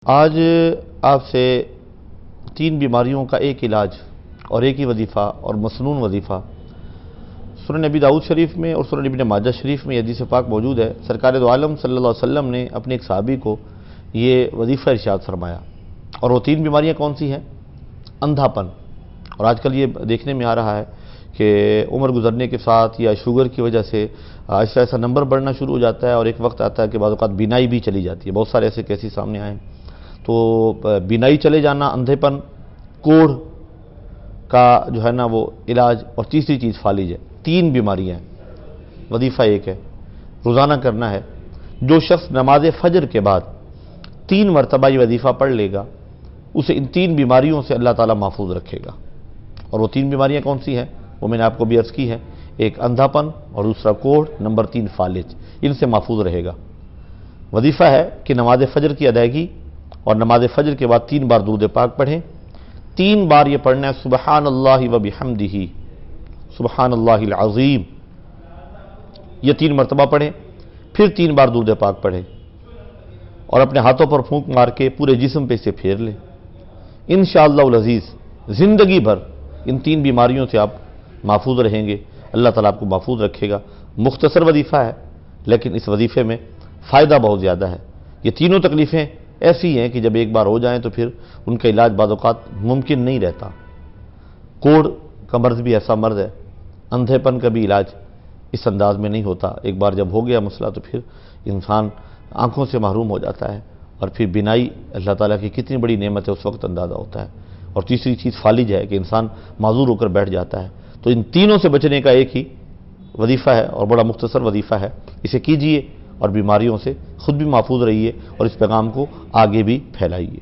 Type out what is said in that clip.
آج آپ سے تین بیماریوں کا ایک علاج اور ایک ہی وظیفہ اور مسنون وظیفہ سنن نبی داؤد شریف میں اور سنن ابن ماجہ شریف میں یہ حدیث پاک موجود ہے۔ سرکار دو عالم صلی اللہ علیہ وسلم نے اپنے ایک صحابی کو یہ وظیفہ ارشاد فرمایا، اور وہ تین بیماریاں کون سی ہیں؟ اندھا پن، اور آج کل یہ دیکھنے میں آ رہا ہے کہ عمر گزرنے کے ساتھ یا شوگر کی وجہ سے ایسا ایسا نمبر بڑھنا شروع ہو جاتا ہے، اور ایک وقت آتا ہے کہ بعض اوقات بینائی بھی چلی جاتی ہے۔ بہت سارے ایسے کیسز سامنے آئے ہیں۔ تو بینائی چلے جانا، اندھے پن، کوڑھ کا جو ہے نا وہ علاج، اور تیسری چیز فالج ہے۔ تین بیماریاں ہیں، وظیفہ ایک ہے، روزانہ کرنا ہے۔ جو شخص نماز فجر کے بعد 3 مرتبہ یہ وظیفہ پڑھ لے گا، اسے ان 3 بیماریوں سے اللہ تعالیٰ محفوظ رکھے گا۔ اور وہ 3 بیماریاں کون سی ہیں وہ میں نے آپ کو بھی عرض کی ہے، ایک اندھا پن، اور دوسرا کوڑھ، نمبر 3 فالج، ان سے محفوظ رہے گا۔ وظیفہ ہے کہ نماز فجر کی ادائیگی اور نماز فجر کے بعد 3 بار درود پاک پڑھیں۔ 3 بار یہ پڑھنا ہے، سبحان اللہ و بحمدہ، سبحان اللہ العظیم، یہ 3 مرتبہ پڑھیں۔ پھر 3 بار درود پاک پڑھیں، اور اپنے ہاتھوں پر پھونک مار کے پورے جسم پہ اسے پھیر لیں۔ انشاءاللہ العزیز زندگی بھر ان 3 بیماریوں سے آپ محفوظ رہیں گے۔ اللہ تعالیٰ آپ کو محفوظ رکھے گا۔ مختصر وظیفہ ہے، لیکن اس وظیفے میں فائدہ بہت زیادہ ہے۔ یہ تینوں تکلیفیں ایسی ہیں کہ جب ایک بار ہو جائیں تو پھر ان کا علاج بعض اوقات ممکن نہیں رہتا۔ کوڑھ کا مرض بھی ایسا مرض ہے، اندھے پن کا بھی علاج اس انداز میں نہیں ہوتا۔ ایک بار جب ہو گیا مسئلہ تو پھر انسان آنکھوں سے محروم ہو جاتا ہے، اور پھر بینائی اللہ تعالیٰ کی کتنی بڑی نعمت ہے اس وقت اندازہ ہوتا ہے۔ اور تیسری چیز فالج ہے کہ انسان معذور ہو کر بیٹھ جاتا ہے۔ تو ان تینوں سے بچنے کا ایک ہی وظیفہ ہے، اور بڑا مختصر وظیفہ ہے، اسے کیجئے اور بیماریوں سے خود بھی محفوظ رہیے، اور اس پیغام کو آگے بھی پھیلائیے۔